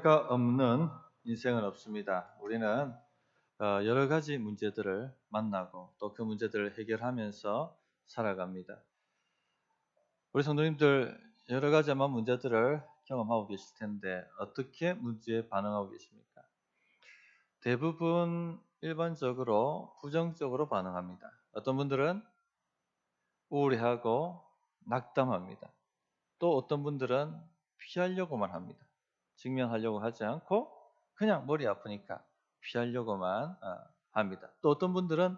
해결사가 없는 인생은 없습니다. 우리는 여러 가지 문제들을 만나고 또 그 문제들을 해결하면서 살아갑니다. 우리 성도님들 여러 가지 아마 문제들을 경험하고 계실 텐데 어떻게 문제에 반응하고 계십니까? 대부분 일반적으로 부정적으로 반응합니다. 어떤 분들은 우울해하고 낙담합니다. 또 어떤 분들은 피하려고만 합니다. 직면하려고 하지 않고 그냥 머리 아프니까 피하려고만 합니다. 또 어떤 분들은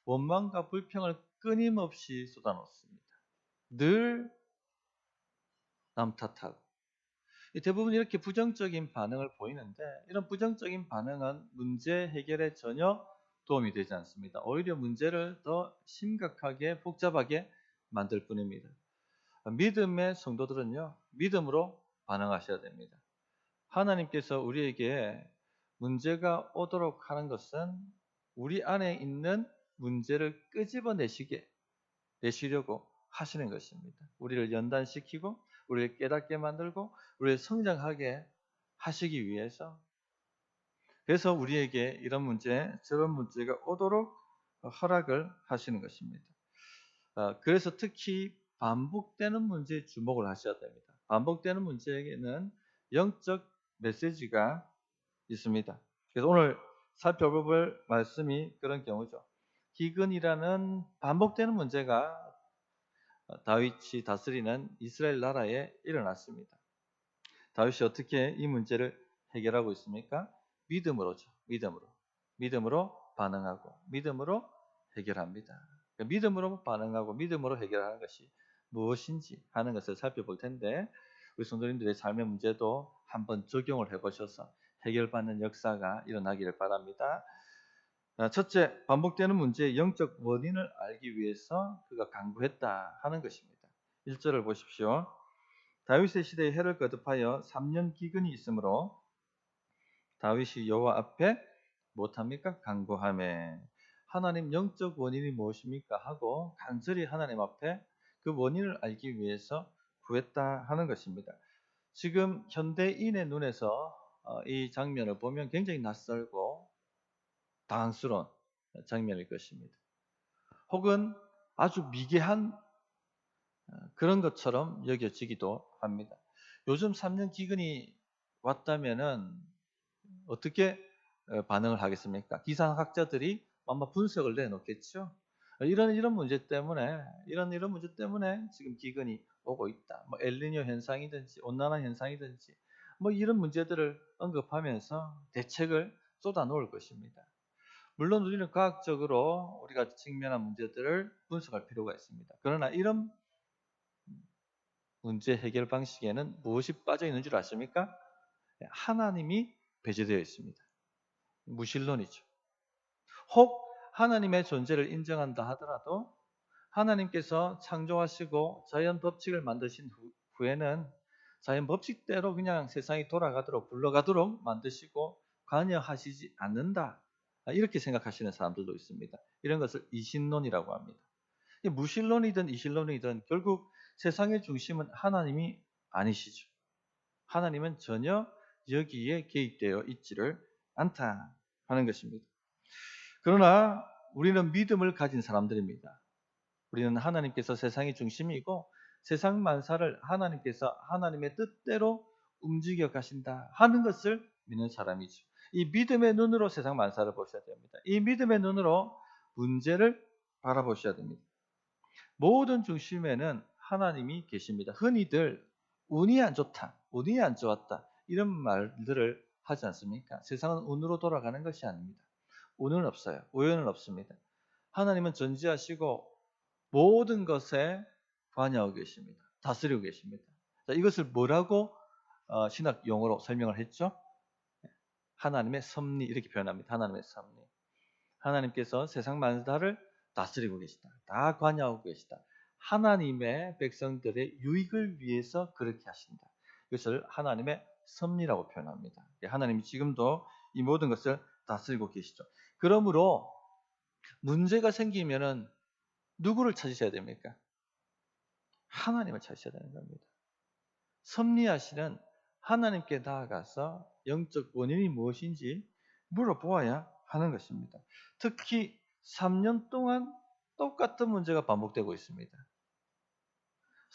원망과 불평을 끊임없이 쏟아놓습니다. 늘 남 탓하고. 대부분 이렇게 부정적인 반응을 보이는데 이런 부정적인 반응은 문제 해결에 전혀 도움이 되지 않습니다. 오히려 문제를 더 심각하게 복잡하게 만들 뿐입니다. 믿음의 성도들은요, 믿음으로 반응하셔야 됩니다. 하나님께서 우리에게 문제가 오도록 하는 것은 우리 안에 있는 문제를 내시려고 하시는 것입니다. 우리를 연단시키고 우리를 깨닫게 만들고 우리를 성장하게 하시기 위해서, 그래서 우리에게 이런 문제 저런 문제가 오도록 허락을 하시는 것입니다. 그래서 특히 반복되는 문제에 주목을 하셔야 됩니다. 반복되는 문제에는 영적 메시지가 있습니다. 그래서 오늘 살펴볼 말씀이 그런 경우죠. 기근이라는 반복되는 문제가 다윗이 다스리는 이스라엘 나라에 일어났습니다. 다윗이 어떻게 이 문제를 해결하고 있습니까? 믿음으로죠. 믿음으로 반응하고 믿음으로 해결합니다. 믿음으로 반응하고 믿음으로 해결하는 것이 무엇인지 하는 것을 살펴볼 텐데 우리 성도님들의 삶의 문제도 한번 적용을 해보셔서 해결받는 역사가 일어나기를 바랍니다. 첫째, 반복되는 문제의 영적 원인을 알기 위해서 그가 간구했다 하는 것입니다. 1절을 보십시오. 다윗의 시대에 해를 거듭하여 3년 기근이 있으므로 다윗이 여호와 앞에 못합니까? 간구하매 하나님 영적 원인이 무엇입니까? 하고 간절히 하나님 앞에 그 원인을 알기 위해서 구했다 하는 것입니다. 지금 현대인의 눈에서 이 장면을 보면 굉장히 낯설고 당황스러운 장면일 것입니다. 혹은 아주 미개한 그런 것처럼 여겨지기도 합니다. 요즘 3년 기근이 왔다면은 어떻게 반응을 하겠습니까? 기상학자들이 아마 분석을 내놓겠죠. 이런 문제 때문에 이런 문제 때문에 지금 기근이 오고 있다. 뭐 엘니뇨 현상이든지 온난화 현상이든지 뭐 이런 문제들을 언급하면서 대책을 쏟아놓을 것입니다. 물론 우리는 과학적으로 우리가 직면한 문제들을 분석할 필요가 있습니다. 그러나 이런 문제 해결 방식에는 무엇이 빠져 있는 줄 아십니까? 하나님이 배제되어 있습니다. 무신론이죠. 혹 하나님의 존재를 인정한다 하더라도 하나님께서 창조하시고 자연 법칙을 만드신 후에는 자연 법칙대로 그냥 세상이 돌아가도록 굴러가도록 만드시고 관여하시지 않는다. 이렇게 생각하시는 사람들도 있습니다. 이런 것을 이신론이라고 합니다. 무신론이든 이신론이든 결국 세상의 중심은 하나님이 아니시죠. 하나님은 전혀 여기에 개입되어 있지를 않다 하는 것입니다. 그러나 우리는 믿음을 가진 사람들입니다. 우리는 하나님께서 세상의 중심이고 세상 만사를 하나님께서 하나님의 뜻대로 움직여 가신다 하는 것을 믿는 사람이죠. 이 믿음의 눈으로 세상 만사를 보셔야 됩니다. 이 믿음의 눈으로 문제를 바라보셔야 됩니다. 모든 중심에는 하나님이 계십니다. 흔히들 운이 안 좋다, 운이 안 좋았다 이런 말들을 하지 않습니까? 세상은 운으로 돌아가는 것이 아닙니다. 운은 없어요. 우연은 없습니다. 하나님은 전지하시고 모든 것에 관여하고 계십니다. 다스리고 계십니다. 자, 이것을 뭐라고 신학 용어로 설명을 했죠? 하나님의 섭리 이렇게 표현합니다. 하나님의 섭리. 하나님께서 세상 만사를 다스리고 계시다. 다 관여하고 계시다. 하나님의 백성들의 유익을 위해서 그렇게 하신다. 이것을 하나님의 섭리라고 표현합니다. 하나님이 지금도 이 모든 것을 다스리고 계시죠. 그러므로 문제가 생기면은 누구를 찾으셔야 됩니까? 하나님을 찾으셔야 되는 겁니다. 섭리하시는 하나님께 나아가서 영적 원인이 무엇인지 물어보아야 하는 것입니다. 특히 3년 동안 똑같은 문제가 반복되고 있습니다.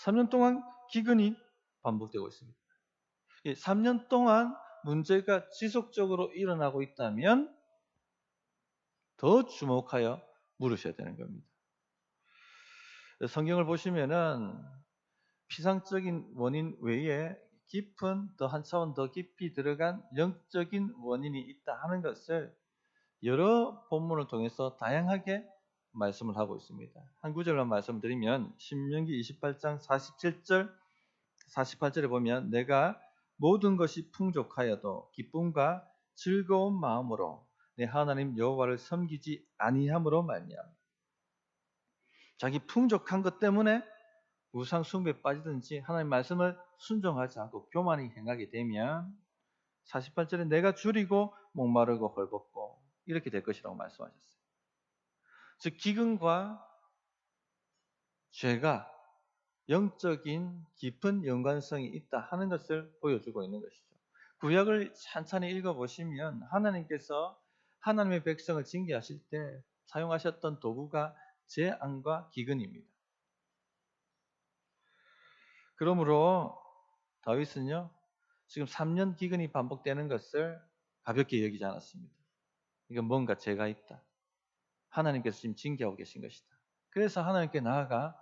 3년 동안 기근이 반복되고 있습니다. 3년 동안 문제가 지속적으로 일어나고 있다면 더 주목하여 물으셔야 되는 겁니다. 성경을 보시면은 피상적인 원인 외에 깊은 더 한 차원 더 깊이 들어간 영적인 원인이 있다 하는 것을 여러 본문을 통해서 다양하게 말씀을 하고 있습니다. 한 구절만 말씀드리면 신명기 28장 47절 48절에 보면 내가 모든 것이 풍족하여도 기쁨과 즐거운 마음으로 내 하나님 여호와를 섬기지 아니함으로 말미암아. 자기 풍족한 것 때문에 우상 숭배에 빠지든지 하나님 말씀을 순종하지 않고 교만히 행하게 되면 48절에 내가 줄이고 목마르고 헐벗고 이렇게 될 것이라고 말씀하셨어요. 즉 기근과 죄가 영적인 깊은 연관성이 있다 하는 것을 보여주고 있는 것이죠. 구약을 찬찬히 읽어보시면 하나님께서 하나님의 백성을 징계하실 때 사용하셨던 도구가 재앙과 기근입니다. 그러므로 다윗은요, 지금 3년 기근이 반복되는 것을 가볍게 여기지 않았습니다. 이건 뭔가 죄가 있다. 하나님께서 지금 징계하고 계신 것이다. 그래서 하나님께 나아가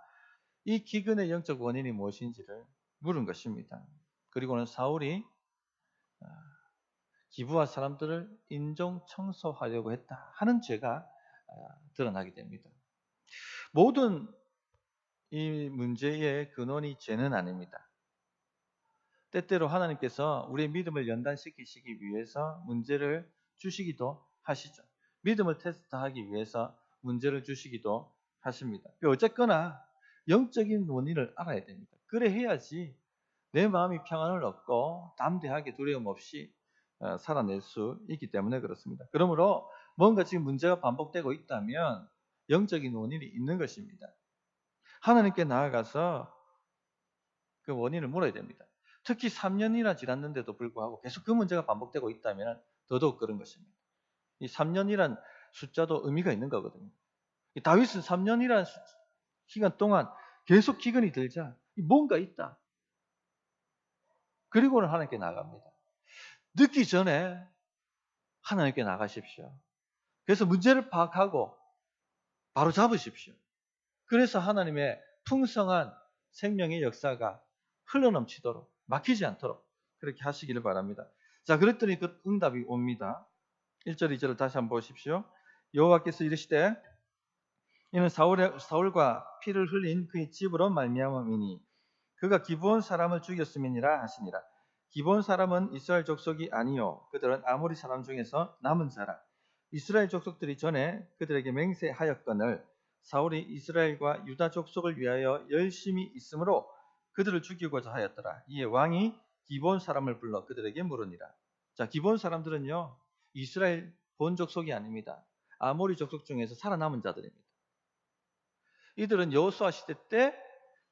이 기근의 영적 원인이 무엇인지를 물은 것입니다. 그리고는 사울이 기브아 사람들을 인종 청소하려고 했다 하는 죄가 드러나게 됩니다. 모든 이 문제의 근원이 죄는 아닙니다. 때때로 하나님께서 우리의 믿음을 연단시키시기 위해서 문제를 주시기도 하시죠. 믿음을 테스트하기 위해서 문제를 주시기도 하십니다. 어쨌거나 영적인 원인을 알아야 됩니다. 그래 해야지 내 마음이 평안을 얻고 담대하게 두려움 없이 살아낼 수 있기 때문에 그렇습니다. 그러므로 뭔가 지금 문제가 반복되고 있다면 영적인 원인이 있는 것입니다. 하나님께 나아가서 그 원인을 물어야 됩니다. 특히 3년이나 지났는데도 불구하고 계속 그 문제가 반복되고 있다면 더더욱 그런 것입니다. 이 3년이란 숫자도 의미가 있는 거거든요. 다윗은 3년이라는 기간 동안 계속 기근이 들자 뭔가 있다. 그리고는 하나님께 나갑니다. 늦기 전에 하나님께 나가십시오. 그래서 문제를 파악하고 바로 잡으십시오. 그래서 하나님의 풍성한 생명의 역사가 흘러넘치도록 막히지 않도록 그렇게 하시기를 바랍니다. 자, 그랬더니 그 응답이 옵니다. 1절 2절을 다시 한번 보십시오. 여호와께서 이르시되 이는 사울과 피를 흘린 그의 집으로 말미암음이니 그가 기브온 사람을 죽였음이니라 하시니라. 기브온 사람은 이스라엘 족속이 아니요 그들은 아모리 사람 중에서 남은 자라. 이스라엘 족속들이 전에 그들에게 맹세하였거늘 사울이 이스라엘과 유다 족속을 위하여 열심히 있으므로 그들을 죽이고자 하였더라. 이에 왕이 기브온 사람을 불러 그들에게 물으니라. 자, 기브온 사람들은요 이스라엘 본 족속이 아닙니다. 아모리 족속 중에서 살아남은 자들입니다. 이들은 여호수아 시대 때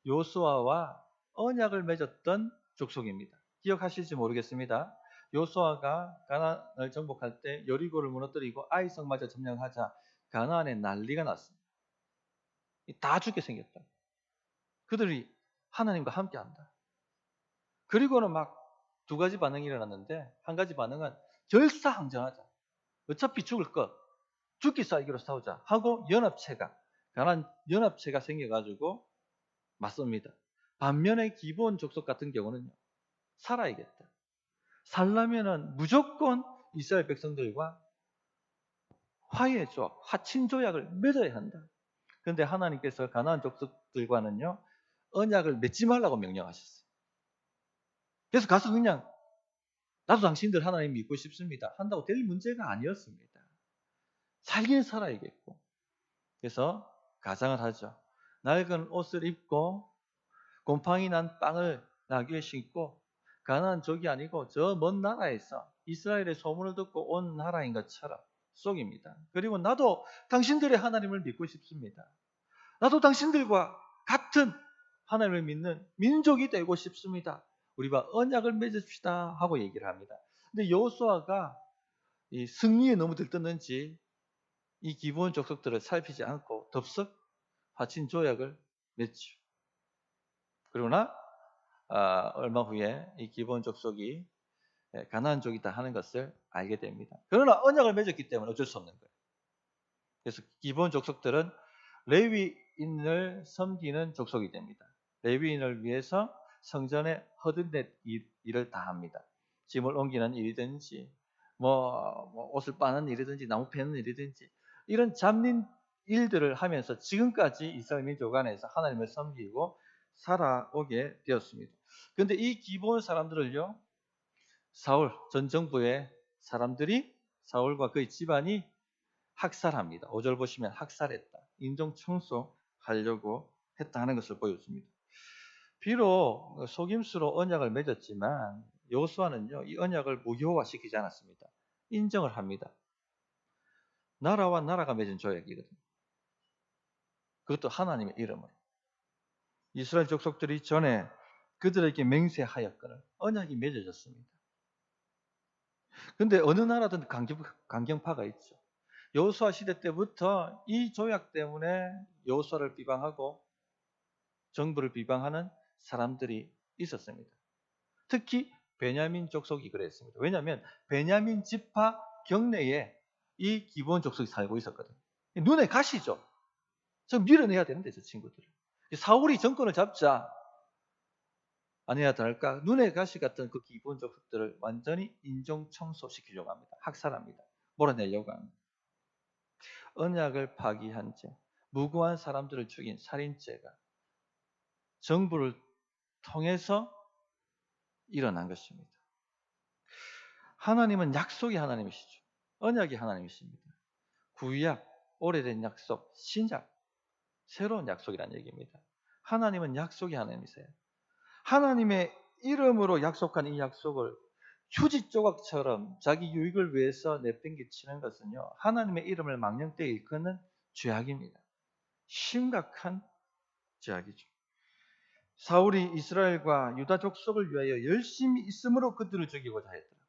여호수아와 언약을 맺었던 족속입니다. 기억하실지 모르겠습니다. 여호수아가 가나안을 정복할 때 여리고를 무너뜨리고 아이성마저 점령하자 가나안에 난리가 났습니다. 다 죽게 생겼다. 그들이 하나님과 함께한다. 그리고는 막 두 가지 반응이 일어났는데 한 가지 반응은 결사항전하자. 어차피 죽을 것. 죽기 싸이기로 싸우자 하고 가나안 연합체가 생겨가지고 맞섭니다. 반면에 기브온 족속 같은 경우는 살아야겠다. 살려면은 무조건 이스라엘 백성들과 화해 조약, 화친 조약을 맺어야 한다. 그런데 하나님께서 가나안 족속들과는요 언약을 맺지 말라고 명령하셨어요. 그래서 가서 그냥 나도 당신들 하나님 믿고 싶습니다 한다고 될 문제가 아니었습니다. 살긴 살아야겠고 그래서 가장을 하죠. 낡은 옷을 입고 곰팡이 난 빵을 나귀에 신고 가나안족이 아니고 저 먼 나라에서 이스라엘의 소문을 듣고 온 나라인 것처럼 속입니다. 그리고 나도 당신들의 하나님을 믿고 싶습니다. 나도 당신들과 같은 하나님을 믿는 민족이 되고 싶습니다. 우리와 언약을 맺읍시다 하고 얘기를 합니다. 근데 여호수아가 이 승리에 너무 들떴는지 이 기본 족속들을 살피지 않고 덥석 화친 조약을 맺죠. 그러나 얼마 후에 이 기본 족속이 가나안족이다 하는 것을 알게 됩니다. 그러나 언약을 맺었기 때문에 어쩔 수 없는 거예요. 그래서 기본 족속들은 레위인을 섬기는 족속이 됩니다. 레위인을 위해서 성전에 허든넷 일을 다 합니다. 짐을 옮기는 일이든지 뭐 옷을 빠는 일이든지 나무 패는 일이든지 이런 잡는 일들을 하면서 지금까지 이스라엘 민족 안에서 하나님을 섬기고 살아오게 되었습니다. 그런데 이 기본 사람들을요, 사울 전 정부의 사람들이 사울과 그의 집안이 학살합니다. 5절 보시면 학살했다. 인종 청소하려고 했다 하는 것을 보여줍니다. 비록 속임수로 언약을 맺었지만 여호수아는요, 이 언약을 무효화시키지 않았습니다. 인정을 합니다. 나라와 나라가 맺은 조약이거든요. 그것도 하나님의 이름으로. 이스라엘 족속들이 전에 그들에게 맹세하였거늘 언약이 맺어졌습니다. 그런데 어느 나라든 강경파가 있죠. 여호수아 시대 때부터 이 조약 때문에 여호수아를 비방하고 정부를 비방하는 사람들이 있었습니다. 특히 베냐민 족속이 그랬습니다. 왜냐하면 베냐민 지파 경내에 이 기본 족속이 살고 있었거든요. 눈에 가시죠. 저 밀어내야 되는데 저 친구들을. 사울이 정권을 잡자 아니야 다를까 눈에 가시 같은 그 기본 족속들을 완전히 인종 청소시키려고 합니다. 학살합니다. 몰아내려고 합니다. 언약을 파기한 죄, 무고한 사람들을 죽인 살인죄가 정부를 통해서 일어난 것입니다. 하나님은 약속의 하나님이시죠. 언약의 하나님이십니다. 구약, 오래된 약속, 신약, 새로운 약속이라는 얘기입니다. 하나님은 약속의 하나님이세요. 하나님의 이름으로 약속한 이 약속을 휴지 조각처럼 자기 유익을 위해서 내팽개치는 것은요, 하나님의 이름을 망령되이 일컫는 죄악입니다. 심각한 죄악이죠. 사울이 이스라엘과 유다 족속을 위하여 열심히 있음으로 그들을 죽이고자 했더라.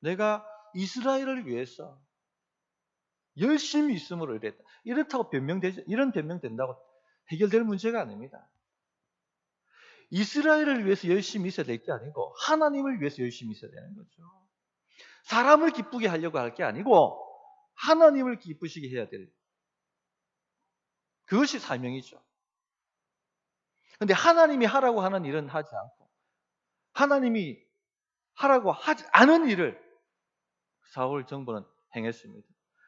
내가 이스라엘을 위해서 열심히 있음으로 이랬다. 이렇다고 변명되죠. 이런 변명 된다고 해결될 문제가 아닙니다. 이스라엘을 위해서 열심히 있어야 될 게 아니고 하나님을 위해서 열심히 있어야 되는 거죠. 사람을 기쁘게 하려고 할 게 아니고 하나님을 기쁘시게 해야 될 그것이 사명이죠. 그런데 하나님이 하라고 하는 일은 하지 않고 하나님이 하라고 하지 않은 일을 사울 정부는 행했습니다.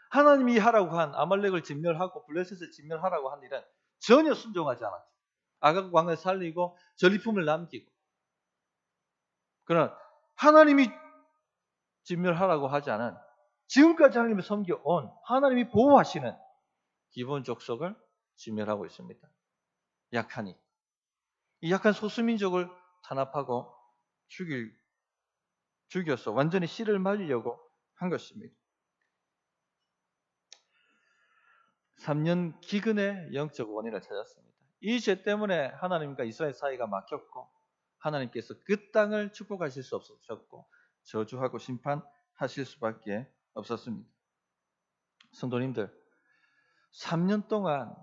하나님이 하라고 한 아말렉을 진멸하고 블레셋을 진멸하라고 한 일은 전혀 순종하지 않았죠. 아각 왕을 살리고 전리품을 남기고. 그러나 하나님이 진멸하라고 하지 않은 지금까지 하나님을 섬겨온 하나님이 보호하시는 기본 족속을 진멸하고 있습니다. 약하니. 이 약한 소수민족을 탄압하고 죽여서 완전히 씨를 말리려고 한 것입니다. 3년 기근의 영적 원인을 찾았습니다. 이 죄 때문에 하나님과 이스라엘 사이가 막혔고 하나님께서 그 땅을 축복하실 수 없으셨고 저주하고 심판하실 수밖에 없었습니다. 성도님들, 3년 동안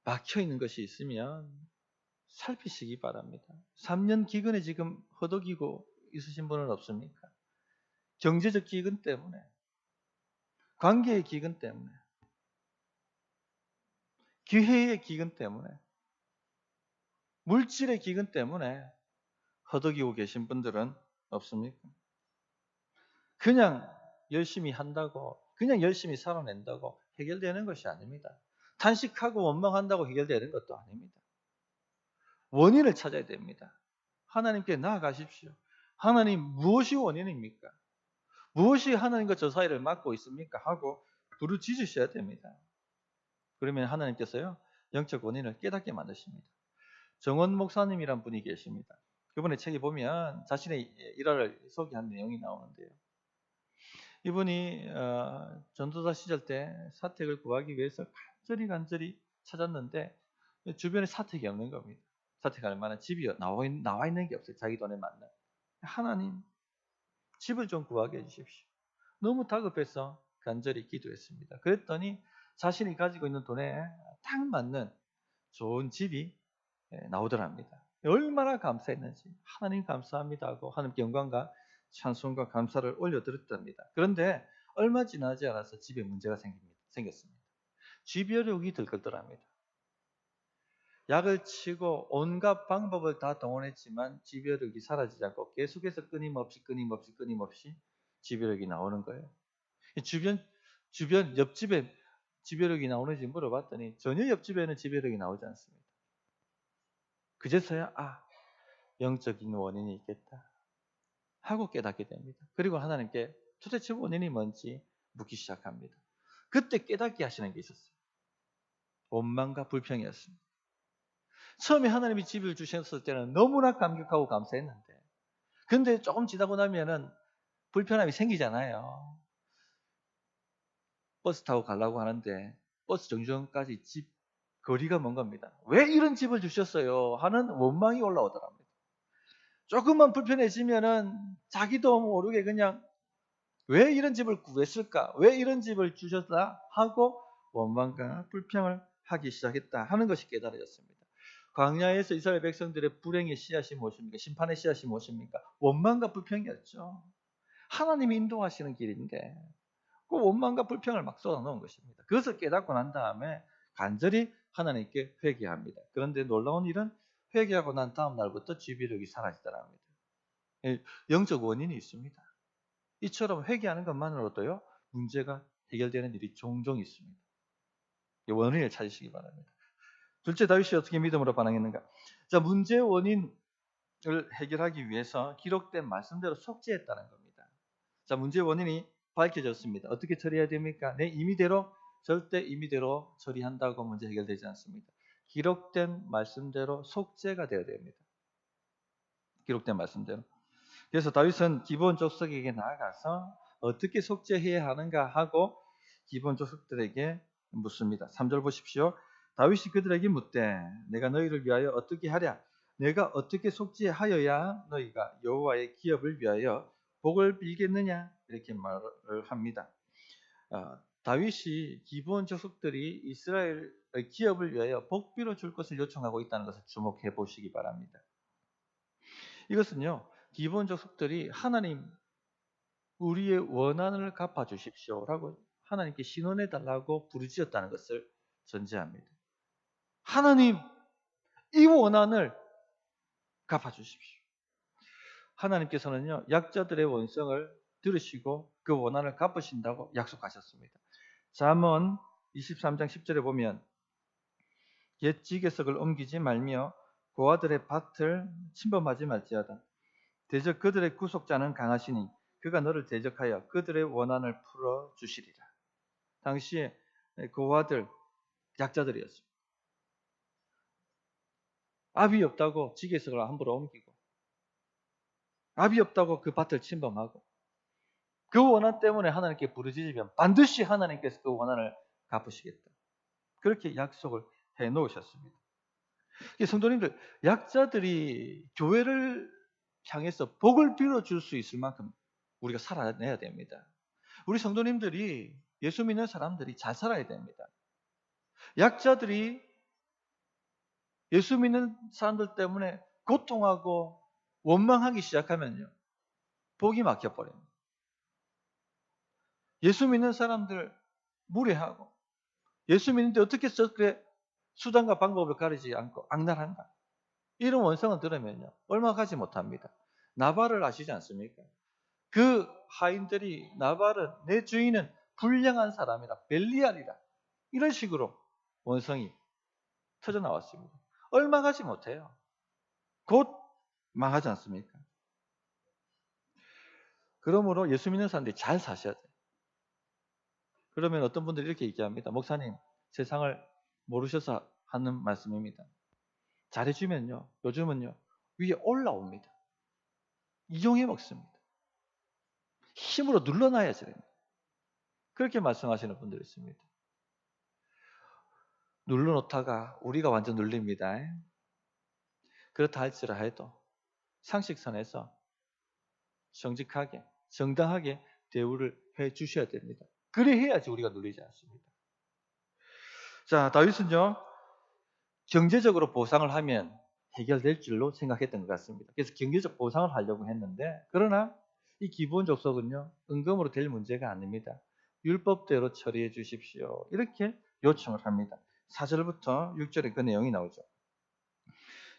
막혀있는 것이 있으면 살피시기 바랍니다. 3년 기근에 지금 허덕이고 있으신 분은 없습니까? 경제적 기근 때문에, 관계의 기근 때문에, 기회의 기근 때문에, 물질의 기근 때문에 허덕이고 계신 분들은 없습니까? 그냥 열심히 한다고, 그냥 열심히 살아낸다고 해결되는 것이 아닙니다. 탄식하고 원망한다고 해결되는 것도 아닙니다. 원인을 찾아야 됩니다. 하나님께 나아가십시오. 하나님 무엇이 원인입니까? 무엇이 하나님과 저 사이를 막고 있습니까? 하고 부르짖으셔야 됩니다. 그러면 하나님께서요, 영적 원인을 깨닫게 만드십니다. 정원 목사님이란 분이 계십니다. 그분의 책에 보면 자신의 일화를 소개한 내용이 나오는데요. 이분이 전도사 시절 때 사택을 구하기 위해서 간절히 찾았는데 주변에 사택이 없는 겁니다. 선택할 만한 집이 나와 있는 게 없어요. 자기 돈에 맞는. 하나님, 집을 좀 구하게 해주십시오. 너무 다급해서 간절히 기도했습니다. 그랬더니 자신이 가지고 있는 돈에 딱 맞는 좋은 집이 나오더랍니다. 얼마나 감사했는지 하나님 감사합니다 하고 하나님께 영광과 찬송과 감사를 올려드렸답니다. 그런데 얼마 지나지 않아서 집에 문제가 생겼습니다. 쥐벼룩이 들끓더랍니다. 약을 치고 온갖 방법을 다 동원했지만 쥐벼룩이 사라지지 않고 계속해서 끊임없이 쥐벼룩이 나오는 거예요. 주변 옆집에 쥐벼룩이 나오는지 물어봤더니 전혀 옆집에는 쥐벼룩이 나오지 않습니다. 그제서야 영적인 원인이 있겠다 하고 깨닫게 됩니다. 그리고 하나님께 도대체 원인이 뭔지 묻기 시작합니다. 그때 깨닫게 하시는 게 있었어요. 원망과 불평이었습니다. 처음에 하나님이 집을 주셨을 때는 너무나 감격하고 감사했는데 근데 조금 지나고 나면은 불편함이 생기잖아요. 버스 타고 가려고 하는데 버스 정류장까지 집 거리가 먼 겁니다. 왜 이런 집을 주셨어요? 하는 원망이 올라오더랍니다. 조금만 불편해지면은 자기도 모르게 그냥 왜 이런 집을 구했을까? 왜 이런 집을 주셨다? 하고 원망과 불평을 하기 시작했다 하는 것이 깨달아졌습니다. 광야에서 이스라엘 백성들의 불행의 씨앗이 무엇입니까? 심판의 씨앗이 무엇입니까? 원망과 불평이었죠. 하나님이 인도하시는 길인데 그 원망과 불평을 막 쏟아놓은 것입니다. 그것을 깨닫고 난 다음에 간절히 하나님께 회개합니다. 그런데 놀라운 일은 회개하고 난 다음 날부터 쥐비력이 사라지더랍니다. 영적 원인이 있습니다. 이처럼 회개하는 것만으로도요 문제가 해결되는 일이 종종 있습니다. 원인을 찾으시기 바랍니다. 둘째, 다윗이 어떻게 믿음으로 반응했는가? 자, 문제의 원인을 해결하기 위해서 기록된 말씀대로 속죄했다는 겁니다. 자, 문제의 원인이 밝혀졌습니다. 어떻게 처리해야 됩니까? 내 임의대로 절대 임의대로 처리한다고 문제 해결되지 않습니다. 기록된 말씀대로 속죄가 되어야 됩니다. 기록된 말씀대로. 그래서 다윗은 기본 족속에게 나아가서 어떻게 속죄해야 하는가 하고 기본 족속들에게 묻습니다. 3절 보십시오. 다윗이 그들에게 묻되 내가 너희를 위하여 어떻게 하랴? 내가 어떻게 속죄하여야 너희가 여호와의 기업을 위하여 복을 빌겠느냐? 이렇게 말을 합니다. 다윗이 기본 족속들이 이스라엘의 기업을 위하여 복비로 줄 것을 요청하고 있다는 것을 주목해 보시기 바랍니다. 이것은요. 기본 족속들이 하나님 우리의 원한을 갚아주십시오라고 하나님께 신원해달라고 부르짖었다는 것을 전제합니다. 하나님 이 원한을 갚아주십시오. 하나님께서는요. 약자들의 원성을 들으시고 그 원한을 갚으신다고 약속하셨습니다. 잠언 23장 10절에 보면 옛 지게석을 옮기지 말며 고아들의 밭을 침범하지 말지어다. 대적 그들의 구속자는 강하시니 그가 너를 대적하여 그들의 원한을 풀어주시리라. 당시에 고아들, 약자들이었습니다. 압이 없다고 지게석을 함부로 옮기고 압이 없다고 그 밭을 침범하고 그 원한 때문에 하나님께 부르짖으면 반드시 하나님께서 그 원한을 갚으시겠다. 그렇게 약속을 해놓으셨습니다. 성도님들, 약자들이 교회를 향해서 복을 빌어줄 수 있을 만큼 우리가 살아내야 됩니다. 우리 성도님들이 예수 믿는 사람들이 잘 살아야 됩니다. 약자들이 예수 믿는 사람들 때문에 고통하고 원망하기 시작하면요. 복이 막혀버립니다. 예수 믿는 사람들 무례하고 예수 믿는데 어떻게 저렇게 수단과 방법을 가리지 않고 악랄한가? 이런 원성을 들으면요. 얼마 가지 못합니다. 나발을 아시지 않습니까? 그 하인들이 나발은 내 주인은 불량한 사람이라 벨리알이라 이런 식으로 원성이 터져 나왔습니다. 얼마 가지 못해요. 곧 망하지 않습니까? 그러므로 예수 믿는 사람들이 잘 사셔야 돼요. 그러면 어떤 분들이 이렇게 얘기합니다. 목사님, 세상을 모르셔서 하는 말씀입니다. 잘해주면요, 요즘은요, 위에 올라옵니다. 이용해 먹습니다. 힘으로 눌러놔야지 됩니다. 그렇게 말씀하시는 분들이 있습니다. 눌러놓다가 우리가 완전 눌립니다. 그렇다 할지라도 상식선에서 정직하게, 정당하게 대우를 해 주셔야 됩니다. 그래 해야지 우리가 눌리지 않습니다. 자, 다윗은요, 경제적으로 보상을 하면 해결될 줄로 생각했던 것 같습니다. 그래서 경제적 보상을 하려고 했는데, 그러나 이 기본 족속은요, 은금으로 될 문제가 아닙니다. 율법대로 처리해 주십시오. 이렇게 요청을 합니다. 4절부터 6절에 그 내용이 나오죠.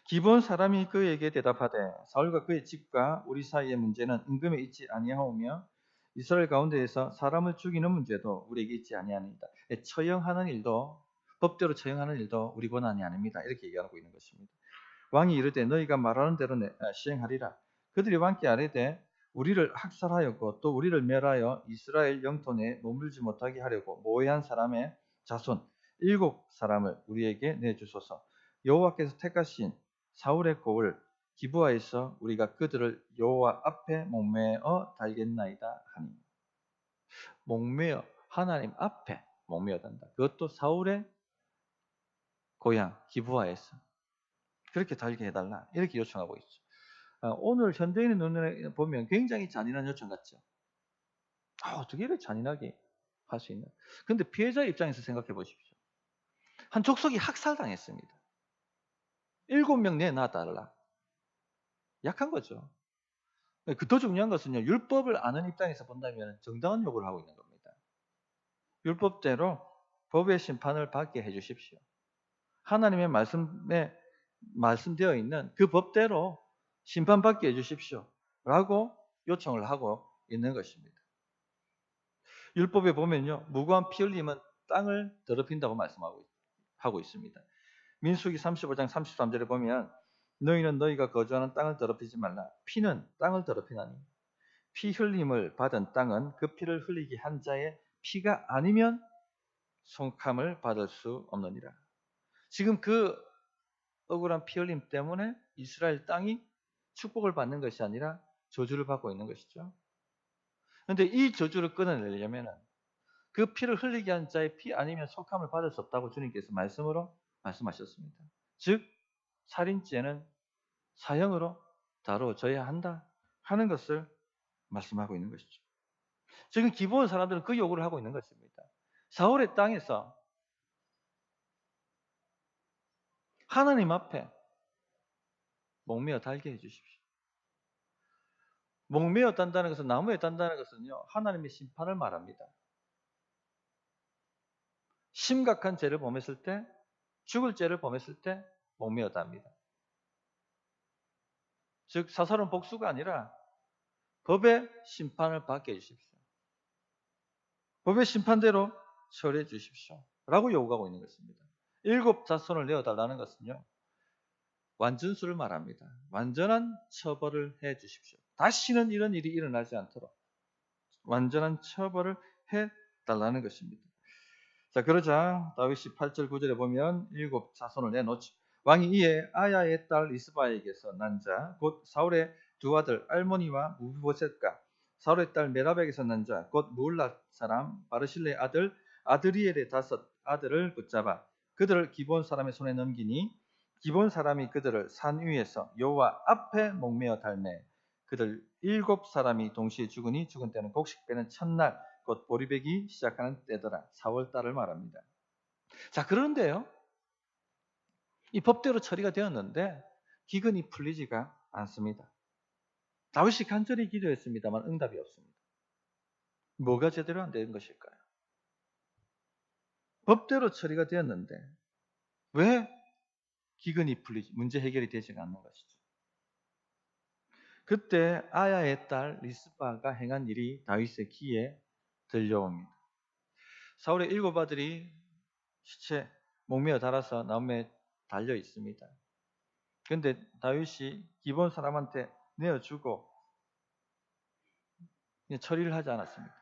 기본 사람이 그에게 대답하되 사울과 그의 집과 우리 사이의 문제는 은금에 있지 아니하오며 이스라엘 가운데에서 사람을 죽이는 문제도 우리에게 있지 아니하니이다. 처형하는 일도 법대로 처형하는 일도 우리 권한이 아닙니다. 이렇게 얘기하고 있는 것입니다. 왕이 이르되 너희가 말하는 대로 시행하리라. 그들이 왕께 아뢰되 우리를 학살하였고 또 우리를 멸하여 이스라엘 영토 내에 머물지 못하게 하려고 모해한 사람의 자손 7사람을 우리에게 내주소서. 여호와께서 택하신 사울의 고을 기브아에서 우리가 그들을 여호와 앞에 목매어 달겠나이다 하니. 목매어, 하나님 앞에 목매어 단다. 그것도 사울의 고향 기브아에서 그렇게 달게 해달라, 이렇게 요청하고 있죠. 오늘 현대인의 눈에 보면 굉장히 잔인한 요청 같죠. 어떻게 이렇게 잔인하게 할 수 있나? 근데 피해자 입장에서 생각해 보십시오. 한 족속이 학살당했습니다. 7명 내놔달라. 약한 거죠. 더 중요한 것은요, 율법을 아는 입장에서 본다면 정당한 요구를 하고 있는 겁니다. 율법대로 법의 심판을 받게 해주십시오. 하나님의 말씀에 말씀되어 있는 그 법대로 심판받게 해주십시오. 라고 요청을 하고 있는 것입니다. 율법에 보면요, 무고한 피 흘림은 땅을 더럽힌다고 말씀하고 있습니다. 민수기 35장 33절에 보면 너희는 너희가 거주하는 땅을 더럽히지 말라. 피는 땅을 더럽히나니 피 흘림을 받은 땅은 그 피를 흘리게 한 자의 피가 아니면 송함을 받을 수 없느니라. 지금 그 억울한 피 흘림 때문에 이스라엘 땅이 축복을 받는 것이 아니라 저주를 받고 있는 것이죠. 그런데 이 저주를 끊어내려면 그 피를 흘리게 한 자의 피 아니면 속함을 받을 수 없다고 주님께서 말씀으로 말씀하셨습니다. 즉 살인죄는 사형으로 다뤄져야 한다 하는 것을 말씀하고 있는 것이죠. 지금 기본 사람들은 그 요구를 하고 있는 것입니다. 사울의 땅에서 하나님 앞에 목매어 달게 해주십시오. 목매어 단다는 것은, 나무에 단다는 것은요, 하나님의 심판을 말합니다. 심각한 죄를 범했을 때, 죽을 죄를 범했을 때 목매어 답니다. 즉 사사로운 복수가 아니라 법의 심판을 받게 해주십시오. 법의 심판대로 처리해 주십시오. 라고 요구하고 있는 것입니다. 7자손을 내어달라는 것은요, 완전수를 말합니다. 완전한 처벌을 해 주십시오. 다시는 이런 일이 일어나지 않도록 완전한 처벌을 해 달라는 것입니다. 자, 그러자 다윗이 8절 9절에 보면 7자손을 내놓죠. 왕이 이에 아야의 딸 리스바에게서 난 자 곧 사울의 두 아들 알모니와 무비보셋과 사울의 딸 메라백에서 난 자 곧 무울랏 사람 바르실레의 아들 아드리엘의 5 아들을 붙잡아 그들을 기본 사람의 손에 넘기니 기본 사람이 그들을 산 위에서 여호와 앞에 목매어 달매 그들 7사람이 동시에 죽으니 죽은 때는 곡식배는 첫날 곧 보리배기 시작하는 때더라. 4월달을 말합니다. 자, 그런데요, 이 법대로 처리가 되었는데 기근이 풀리지가 않습니다. 다윗이 간절히 기도했습니다만 응답이 없습니다. 뭐가 제대로 안 되는 것일까요? 법대로 처리가 되었는데 왜 기근이 풀리지, 문제 해결이 되지 않는 것이죠. 그때 아야의 딸 리스바가 행한 일이 다윗의 귀에 들려옵니다. 사울의 7 아들이 시체 목매어 달아서 나무에 달려 있습니다. 그런데 다윗이 기본 사람한테 내어주고 처리를 하지 않았습니다.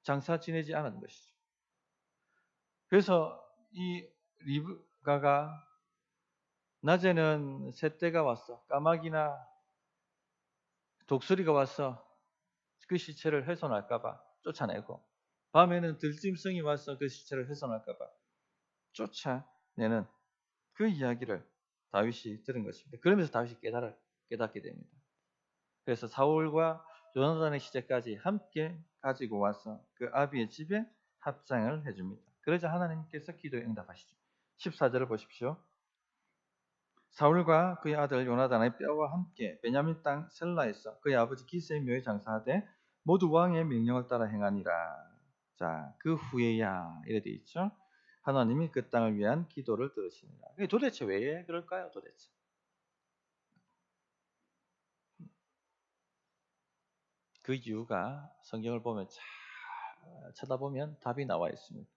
장사 지내지 않은 것이죠. 그래서 이 리브가가 낮에는 새떼가 와서 까마귀나 독수리가 와서 그 시체를 훼손할까봐 쫓아내고 밤에는 들짐승이 와서 그 시체를 훼손할까봐 쫓아내는 그 이야기를 다윗이 들은 것입니다. 그러면서 다윗이 깨닫게 됩니다. 그래서 사울과 요나단의 시체까지 함께 가지고 와서 그 아비의 집에 합장을 해줍니다. 그러자 하나님께서 기도에 응답하시죠. 14절을 보십시오. 사울과 그의 아들 요나단의 뼈와 함께 베냐민 땅 셀라에서 그의 아버지 기스의 묘에 장사하되 모두 왕의 명령을 따라 행하니라. 자, 그 후에야 이래 돼 있죠. 하나님이 그 땅을 위한 기도를 들으시니라. 도대체 왜 그럴까요? 도대체. 그 이유가 성경을 보면 잘 쳐다보면 답이 나와 있습니다.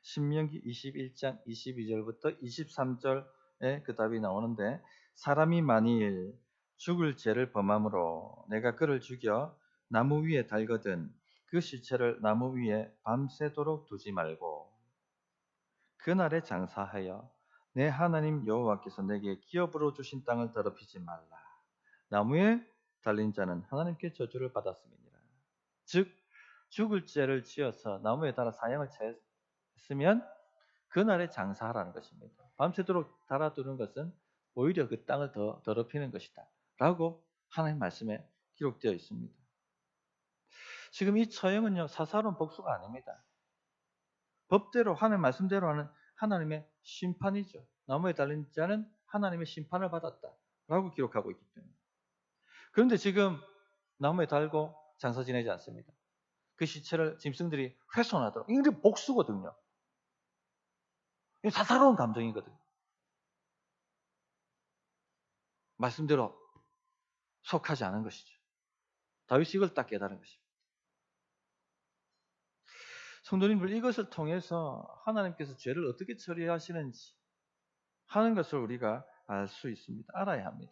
신명기 21장 22절부터 23절에 그 답이 나오는데 사람이 만일 죽을 죄를 범함으로 내가 그를 죽여 나무 위에 달거든 그 시체를 나무 위에 밤새도록 두지 말고 그날에 장사하여 내 하나님 여호와께서 내게 기업으로 주신 땅을 더럽히지 말라. 나무에 달린 자는 하나님께 저주를 받았음이니라. 즉 죽을 죄를 지어서 나무에 달아 사형을 했으면 그날에 장사하라는 것입니다. 밤새도록 달아두는 것은 오히려 그 땅을 더 더럽히는 것이다 라고 하나님 말씀에 기록되어 있습니다. 지금 이 처형은요 사사로운 복수가 아닙니다. 법대로 하나님 말씀대로 하는 하나님의 심판이죠. 나무에 달린 자는 하나님의 심판을 받았다 라고 기록하고 있기 때문에. 그런데 지금 나무에 달고 장사 지내지 않습니다. 그 시체를 짐승들이 훼손하도록. 이게 복수거든요. 이게 사사로운 감정이거든요. 말씀대로 속하지 않은 것이죠. 다윗이 이걸 딱 깨달은 것입니다. 성도님들, 이것을 통해서 하나님께서 죄를 어떻게 처리하시는지 하는 것을 우리가 알 수 있습니다. 알아야 합니다.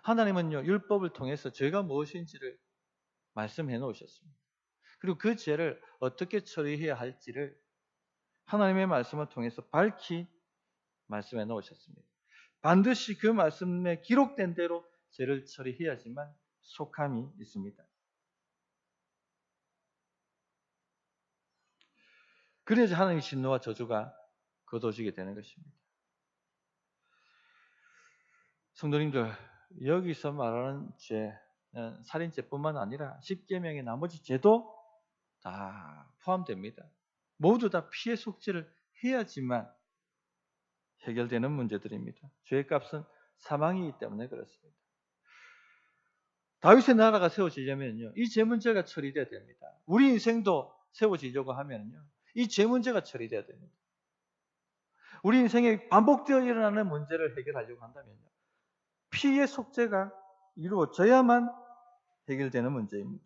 하나님은요 율법을 통해서 죄가 무엇인지를 말씀해 놓으셨습니다. 그리고 그 죄를 어떻게 처리해야 할지를 하나님의 말씀을 통해서 밝히 말씀해 놓으셨습니다. 반드시 그 말씀에 기록된 대로 죄를 처리해야지만 속함이 있습니다. 그래야지 하나님의 진노와 저주가 거둬지게 되는 것입니다. 성도님들, 여기서 말하는 죄는 살인죄뿐만 아니라 십계명의 나머지 죄도 다 포함됩니다. 모두 다 피해 속죄를 해야지만 해결되는 문제들입니다. 죄의 값은 사망이기 때문에 그렇습니다. 다윗의 나라가 세워지려면요, 이 죄 문제가 처리돼야 됩니다. 우리 인생도 세워지려고 하면요, 이 죄 문제가 처리돼야 됩니다. 우리 인생에 반복되어 일어나는 문제를 해결하려고 한다면요, 피의 속죄가 이루어져야만 해결되는 문제입니다.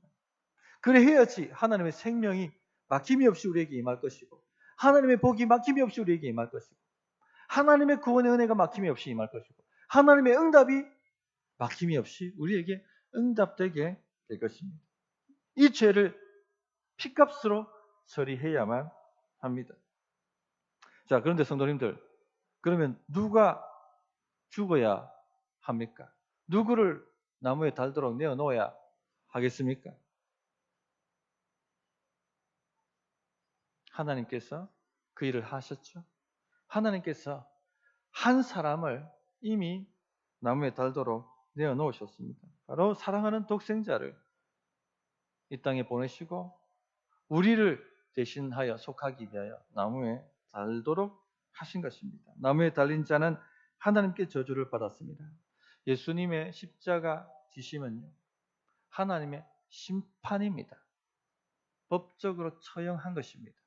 그래 해야지 하나님의 생명이 막힘이 없이 우리에게 임할 것이고, 하나님의 복이 막힘이 없이 우리에게 임할 것이고, 하나님의 구원의 은혜가 막힘이 없이 임할 것이고, 하나님의 응답이 막힘이 없이 우리에게 응답되게 될 것입니다. 이 죄를 피값으로 처리해야만 합니다. 자, 그런데 성도님들, 그러면 누가 죽어야 합니까? 누구를 나무에 달도록 내어놓아야 하겠습니까? 하나님께서 그 일을 하셨죠. 하나님께서 한 사람을 이미 나무에 달도록 내어놓으셨습니다. 바로 사랑하는 독생자를 이 땅에 보내시고 우리를 대신하여 속하기 위하여 나무에 달도록 하신 것입니다. 나무에 달린 자는 하나님께 저주를 받았습니다. 예수님의 십자가 지심은요, 하나님의 심판입니다. 법적으로 처형한 것입니다.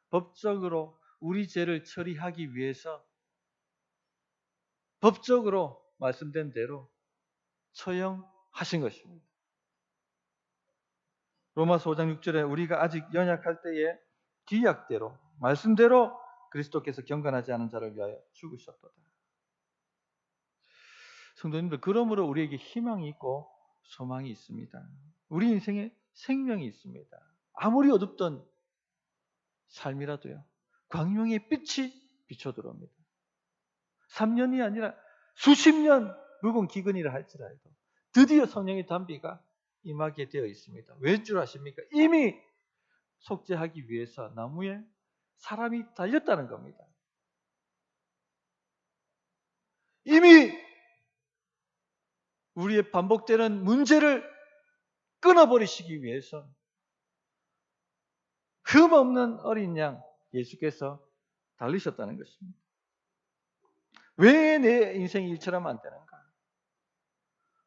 법적으로 우리 죄를 처리하기 위해서 법적으로 말씀된 대로 처형하신 것입니다. 로마서 5장 6절에 우리가 아직 연약할 때에 기약대로 말씀대로 그리스도께서 경건하지 않은 자를 위하여 죽으셨도다. 성도님들, 그러므로 우리에게 희망이 있고 소망이 있습니다. 우리 인생에 생명이 있습니다. 아무리 어둡던 삶이라도요, 광명의 빛이 비쳐 들어옵니다. 3년이 아니라 수십 년 묵은 기근이라 할지라도 드디어 성령의 단비가 임하게 되어 있습니다. 왜 줄 아십니까? 이미 속죄하기 위해서 나무에 사람이 달렸다는 겁니다. 이미 우리의 반복되는 문제를 끊어버리시기 위해서 흠없는 어린 양 예수께서 달리셨다는 것입니다. 왜 내 인생이 일처럼 안 되는가?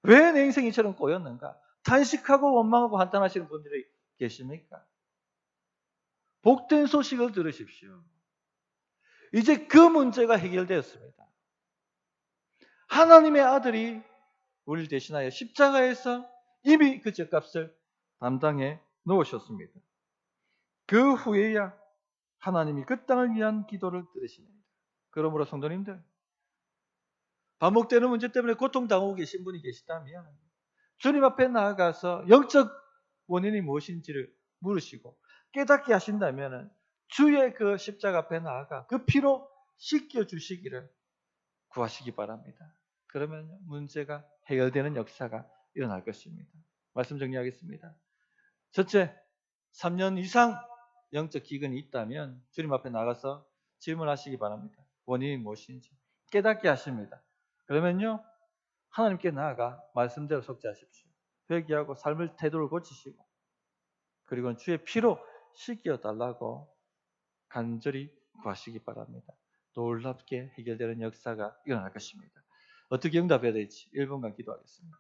왜 내 인생이 이처럼 꼬였는가? 탄식하고 원망하고 한탄하시는 분들이 계십니까? 복된 소식을 들으십시오. 이제 그 문제가 해결되었습니다. 하나님의 아들이 우리를 대신하여 십자가에서 이미 그 죗값을 담당해 놓으셨습니다. 그 후에야 하나님이 그 땅을 위한 기도를 들으십니다. 그러므로 성도님들, 반복되는 문제 때문에 고통당하고 계신 분이 계시다면 주님 앞에 나아가서 영적 원인이 무엇인지를 물으시고 깨닫게 하신다면 주의 그 십자가 앞에 나아가 그 피로 씻겨주시기를 구하시기 바랍니다. 그러면 문제가 해결되는 역사가 일어날 것입니다. 말씀 정리하겠습니다. 첫째, 3년 이상 영적 기근이 있다면 주님 앞에 나가서 질문하시기 바랍니다. 원인이 무엇인지 깨닫게 하십니다. 그러면요, 하나님께 나아가 말씀대로 속죄하십시오. 회개하고 삶의 태도를 고치시고 그리고 주의 피로 씻겨달라고 간절히 구하시기 바랍니다. 놀랍게 해결되는 역사가 일어날 것입니다. 어떻게 응답해야 될지 1분간 기도하겠습니다.